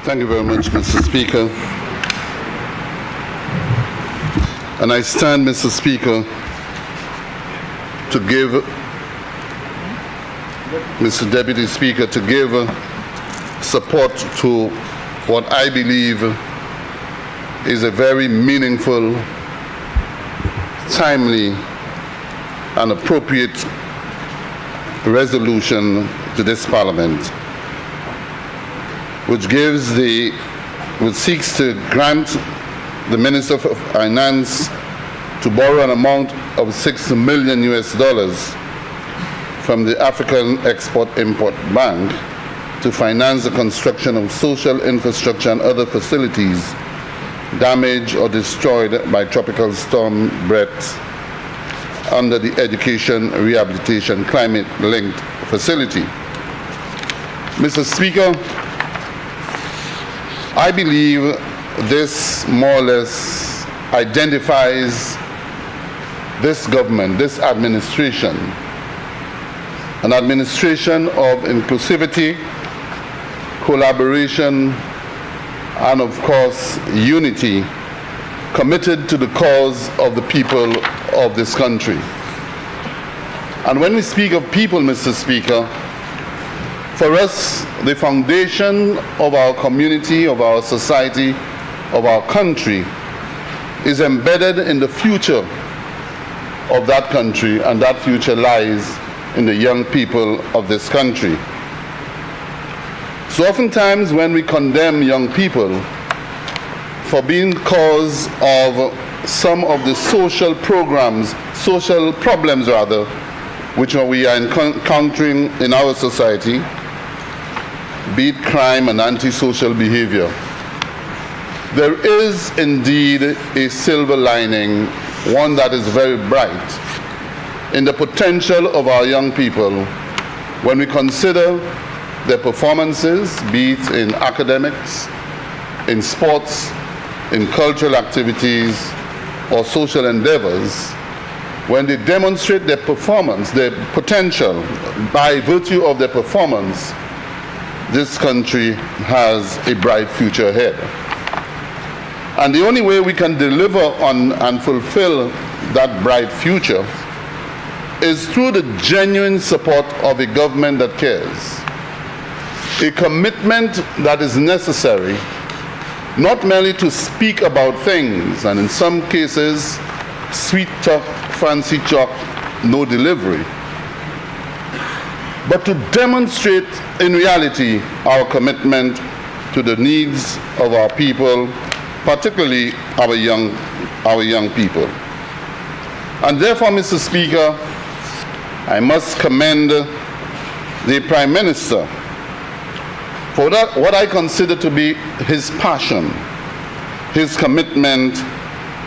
Thank you very much, Mr. Speaker. And I stand, Mr. Speaker, to give, Mr. Deputy Speaker, to give support to what I believe is a very meaningful, timely, and appropriate resolution to this Parliament, which seeks to grant the Minister for Finance to borrow an amount of $6 million from the African Export-Import Bank to finance the construction of social infrastructure and other facilities damaged or destroyed by Tropical Storm Brett under the Education Rehabilitation Climate-Linked Facility. Mr. Speaker, I believe this more or less identifies this government, this administration, an administration of inclusivity, collaboration, and of course, unity, committed to the cause of the people of this country. And when we speak of people, Mr. Speaker, for us, the foundation of our community, of our society, of our country is embedded in the future of that country, and that future lies in the young people of this country. So oftentimes when we condemn young people for being cause of some of the social problems rather, which we are encountering in our society, be it crime and antisocial behavior, there is indeed a silver lining, one that is very bright, in the potential of our young people when we consider their performances, be it in academics, in sports, in cultural activities, or social endeavors. When they demonstrate their performance, their potential, by virtue of their performance, this country has a bright future ahead. And the only way we can deliver on and fulfill that bright future is through the genuine support of a government that cares. A commitment that is necessary, not merely to speak about things, and in some cases, sweet talk, fancy talk, no delivery, but to demonstrate in reality our commitment to the needs of our people, particularly our young people. And therefore, Mr. Speaker, I must commend the Prime Minister for what I consider to be his passion, his commitment,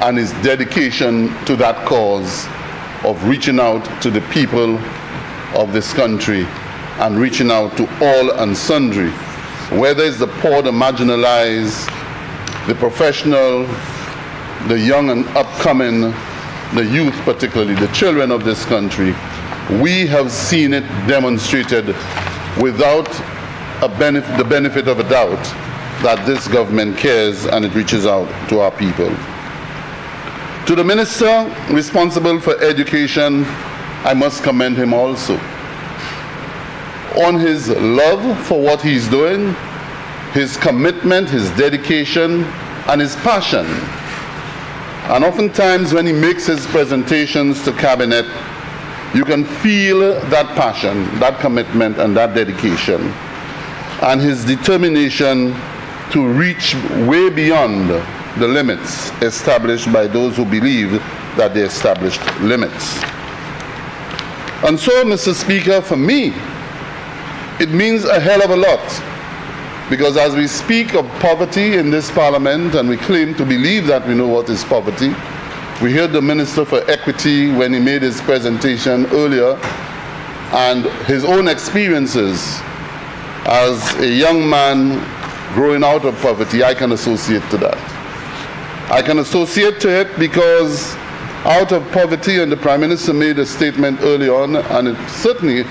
and his dedication to that cause of reaching out to the people of this country and reaching out to all and sundry, whether it's the poor, the marginalized, the professional, the young and upcoming, the youth particularly, the children of this country. We have seen it demonstrated without the benefit of a doubt that this government cares and it reaches out to our people. To the minister responsible for education, I must commend him also on his love for what he's doing, his commitment, his dedication, and his passion. And oftentimes when he makes his presentations to cabinet, you can feel that passion, that commitment, and that dedication, and his determination to reach way beyond the limits established by those who believe that they established limits. And so, Mr. Speaker, for me, it means a hell of a lot, because as we speak of poverty in this Parliament, and we claim to believe that we know what is poverty, we heard the Minister for Equity when he made his presentation earlier, and his own experiences as a young man growing out of poverty. I can associate to that. I can associate to it because out of poverty, and the Prime Minister made a statement early on, and it certainly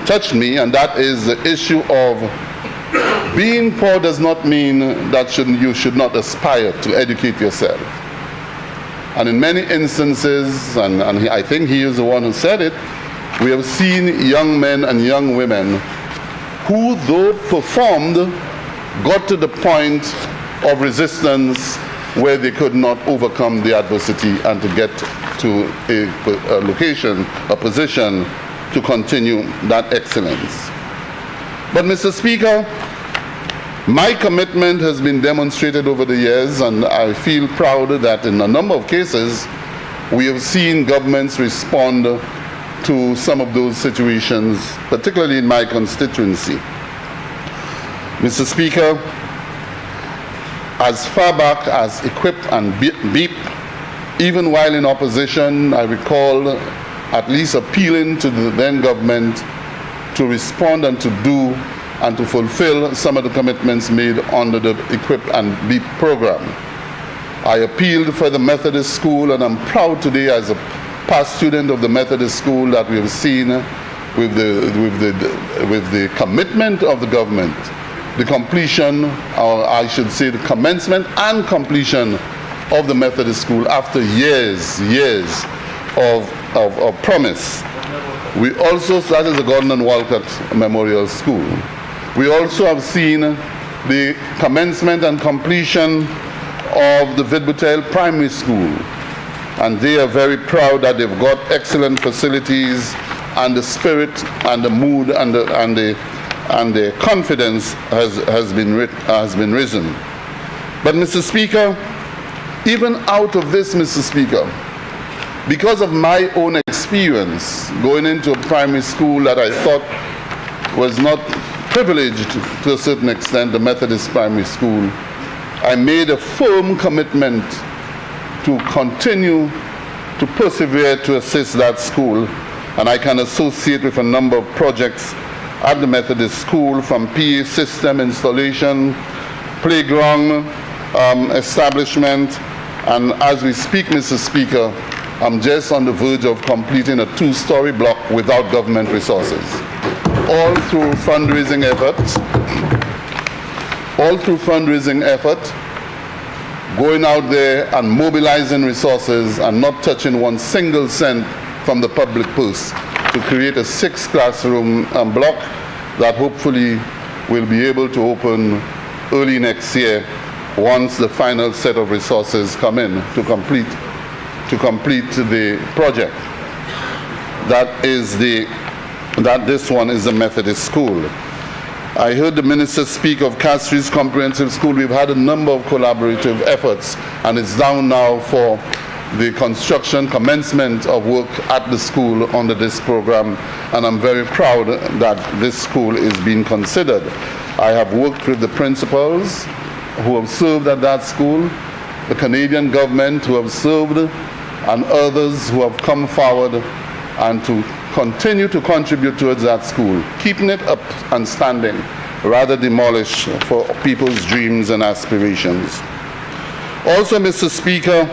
touched me, and that is the issue of being poor does not mean that you should not aspire to educate yourself. And in many instances, and I think he is the one who said it, we have seen young men and young women who, though performed, got to the point of resistance where they could not overcome the adversity and to get to a location, a position to continue that excellence. But Mr. Speaker, my commitment has been demonstrated over the years, and I feel proud that in a number of cases we have seen governments respond to some of those situations, particularly in my constituency. Mr. Speaker, as far back as Equip and BEEP, even while in opposition, I recall at least appealing to the then government to respond and to do and to fulfill some of the commitments made under the Equip and BEEP program. I appealed for the Methodist school, and I'm proud today as a past student of the Methodist school that we have seen with the commitment of the government, the completion, or I should say the commencement and completion of the Methodist school after years of promise. We also, that is the Gordon and Walcott Memorial School. We also have seen the commencement and completion of the Vidbutel Primary School, and they are very proud that they've got excellent facilities, and the spirit and the mood and the confidence has been risen. But Mr. Speaker, even out of this, Mr. Speaker, because of my own experience going into a primary school that I thought was not privileged to a certain extent, the Methodist primary school, I made a firm commitment to continue to persevere to assist that school, and I can associate with a number of projects at the Methodist school, from PA system installation, playground establishment, and as we speak, Mr. Speaker, I'm just on the verge of completing a 2-story block without government resources. All through fundraising efforts, going out there and mobilizing resources and not touching one single cent from the public purse to create a 6-classroom block that hopefully will be able to open early next year once the final set of resources come in to complete the project. This one is the Methodist school. I heard the minister speak of Castries Comprehensive School. We've had a number of collaborative efforts, and it's down now for the construction, commencement of work at the school under this program, and I'm very proud that this school is being considered. I have worked with the principals who have served at that school, the Canadian government who have served, and others who have come forward and to continue to contribute towards that school, keeping it up and standing, rather demolish for people's dreams and aspirations. Also, Mr. Speaker,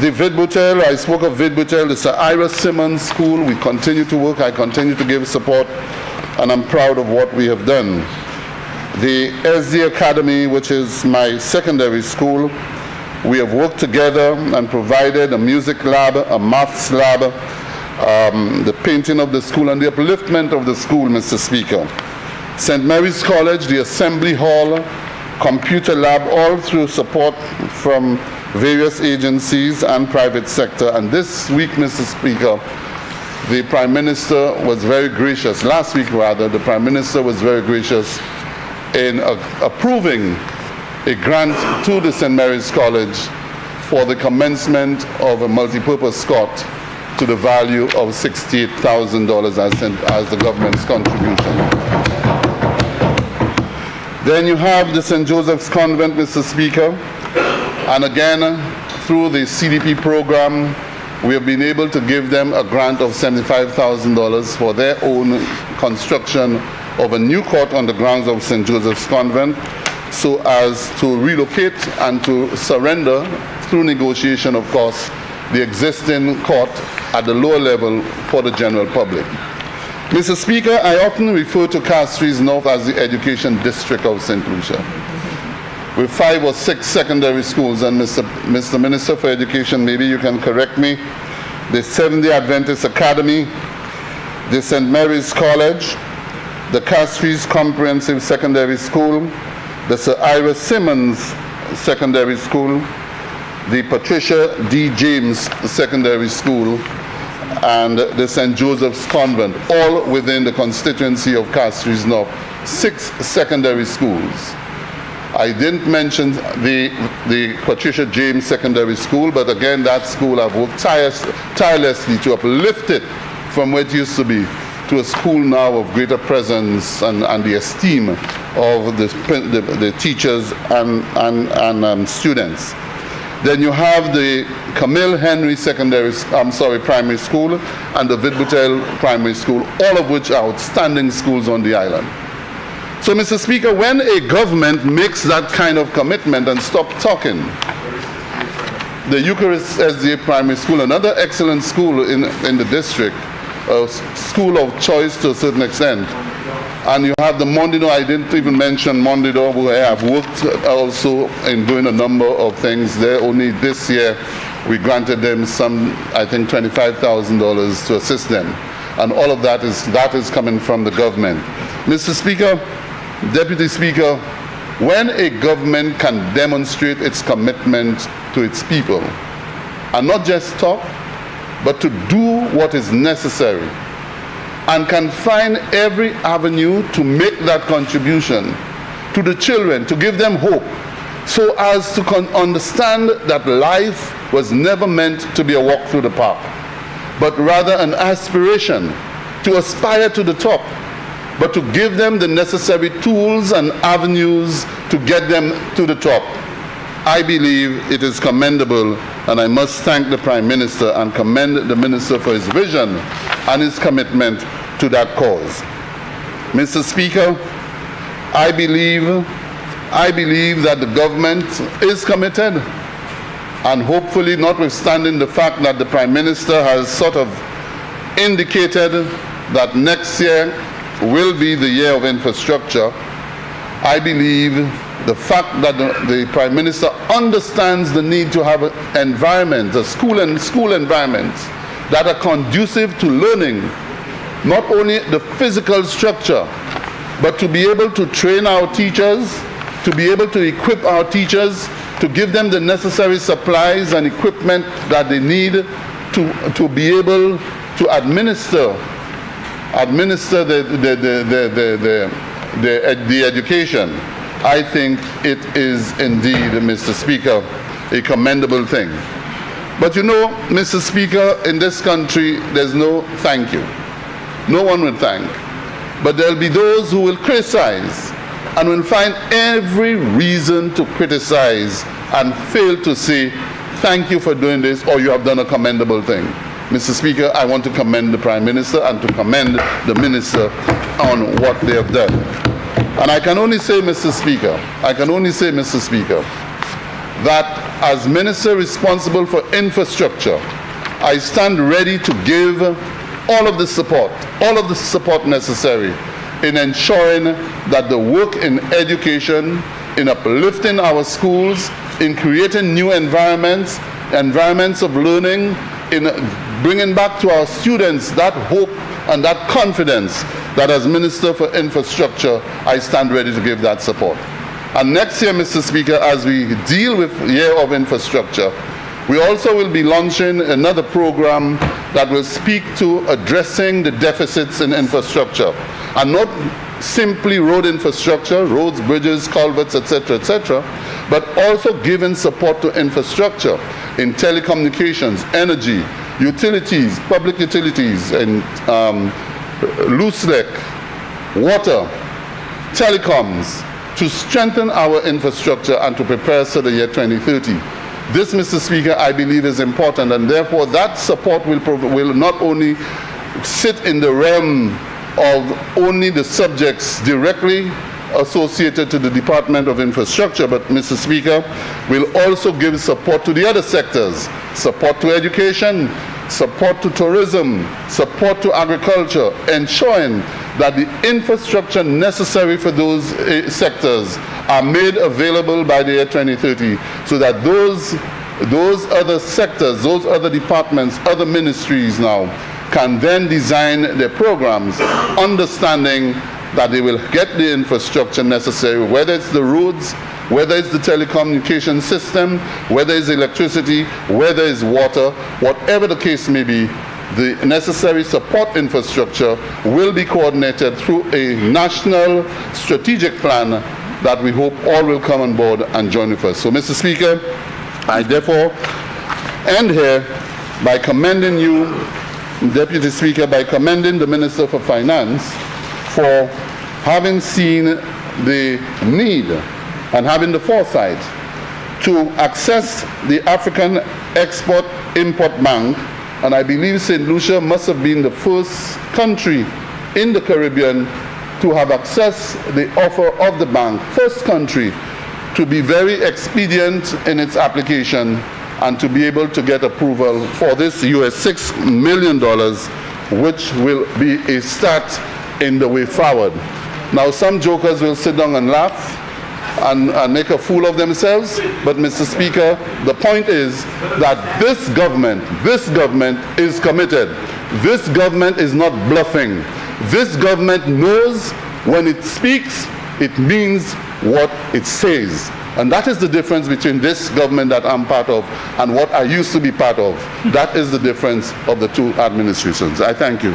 the Vidbutel, I spoke of Vidbutel, the Sir Ira Simmons School. We continue to work, I continue to give support, and I'm proud of what we have done. The SD Academy, which is my secondary school, we have worked together and provided a music lab, a maths lab, the painting of the school, and the upliftment of the school, Mr. Speaker. St. Mary's College, the assembly hall, computer lab, all through support from various agencies and private sector. And this week, Mr. Speaker, the Prime Minister was very gracious, last week rather, the Prime Minister was very gracious in approving a grant to the St. Mary's College for the commencement of a multi-purpose court to the value of $68,000 as the government's contribution. Then you have the St. Joseph's Convent, Mr. Speaker, and again, through the CDP program, we have been able to give them a grant of $75,000 for their own construction of a new court on the grounds of St. Joseph's Convent, so as to relocate and to surrender, through negotiation of course, the existing court at the lower level for the general public. Mr. Speaker, I often refer to Castries North as the education district of St. Lucia, with 5 or 6 secondary schools, and Mr. Minister for Education, maybe you can correct me, the Seventh-day Adventist Academy, the St. Mary's College, the Castries Comprehensive Secondary School, the Sir Ira Simmons Secondary School, the Patricia D. James Secondary School, and the St. Joseph's Convent, all within the constituency of Castries North. 6 secondary schools. I didn't mention the Patricia James Secondary School, but again, that school I've worked tirelessly to uplift it from what it used to be to a school now of greater presence and the esteem of the teachers and students. Then you have the Camille Henry Primary School and the Vidbutel Primary School, all of which are outstanding schools on the island. So, Mr. Speaker, when a government makes that kind of commitment and stop talking, the Eucharist SDA Primary School, another excellent school in the district, a school of choice to a certain extent. And you have the Mondido. I didn't even mention Mondido, where I've worked also in doing a number of things there. Only this year, we granted them some, I think, $25,000 to assist them. And all of that is coming from the government. Mr. Speaker, Deputy Speaker, when a government can demonstrate its commitment to its people, and not just talk, but to do what is necessary, and can find every avenue to make that contribution to the children, to give them hope, so as to understand that life was never meant to be a walk through the park, but rather an aspiration to aspire to the top, but to give them the necessary tools and avenues to get them to the top. I believe it is commendable, and I must thank the Prime Minister and commend the Minister for his vision and his commitment to that cause. Mr. Speaker, I believe that the government is committed, and hopefully, notwithstanding the fact that the Prime Minister has sort of indicated that next year will be the year of infrastructure, I believe the fact that the Prime Minister understands the need to have an environment, a school environments that are conducive to learning, not only the physical structure, but to be able to train our teachers, to be able to equip our teachers, to give them the necessary supplies and equipment that they need to be able to administer the education. I think it is indeed, Mr. Speaker, a commendable thing. But you know, Mr. Speaker, in this country, there's no thank you. No one will thank. But there'll be those who will criticize and will find every reason to criticize and fail to say, thank you for doing this, or you have done a commendable thing. Mr. Speaker, I want to commend the Prime Minister and to commend the Minister on what they have done. And I can only say, Mr. Speaker, that as Minister responsible for infrastructure, I stand ready to give all of the support necessary in ensuring that the work in education, in uplifting our schools, in creating new environments of learning, in bringing back to our students that hope and that confidence, that as Minister for Infrastructure, I stand ready to give that support. And next year, Mr. Speaker, as we deal with the Year of Infrastructure, we also will be launching another program that will speak to addressing the deficits in infrastructure, and not simply road infrastructure, roads, bridges, culverts, etc., but also giving support to infrastructure in telecommunications, energy, utilities, public utilities, and loose lake, water, telecoms, to strengthen our infrastructure and to prepare us for the year 2030. This, Mr. Speaker, I believe is important, and therefore that support will not only sit in the realm of only the subjects directly associated to the Department of Infrastructure, but, Mr. Speaker, will also give support to the other sectors, support to education, support to tourism, support to agriculture, ensuring that the infrastructure necessary for those sectors are made available by the year 2030, so that those other sectors, those other departments, other ministries now can then design their programs, understanding that they will get the infrastructure necessary, whether it's the roads, whether it's the telecommunication system, whether it's electricity, whether it's water, whatever the case may be, the necessary support infrastructure will be coordinated through a national strategic plan that we hope all will come on board and join with us. So, Mr. Speaker, I therefore end here by commending you, Deputy Speaker, by commending the Minister for Finance for having seen the need and having the foresight to access the African Export-Import Bank. And I believe St. Lucia must have been the first country in the Caribbean to have accessed the offer of the bank, first country to be very expedient in its application and to be able to get approval for this $6 million, which will be a start in the way forward. Now, some jokers will sit down and laugh and make a fool of themselves, but Mr. Speaker, the point is that this government is committed. This government is not bluffing. This government knows when it speaks, it means what it says. And that is the difference between this government that I'm part of and what I used to be part of. That is the difference of the two administrations. I thank you.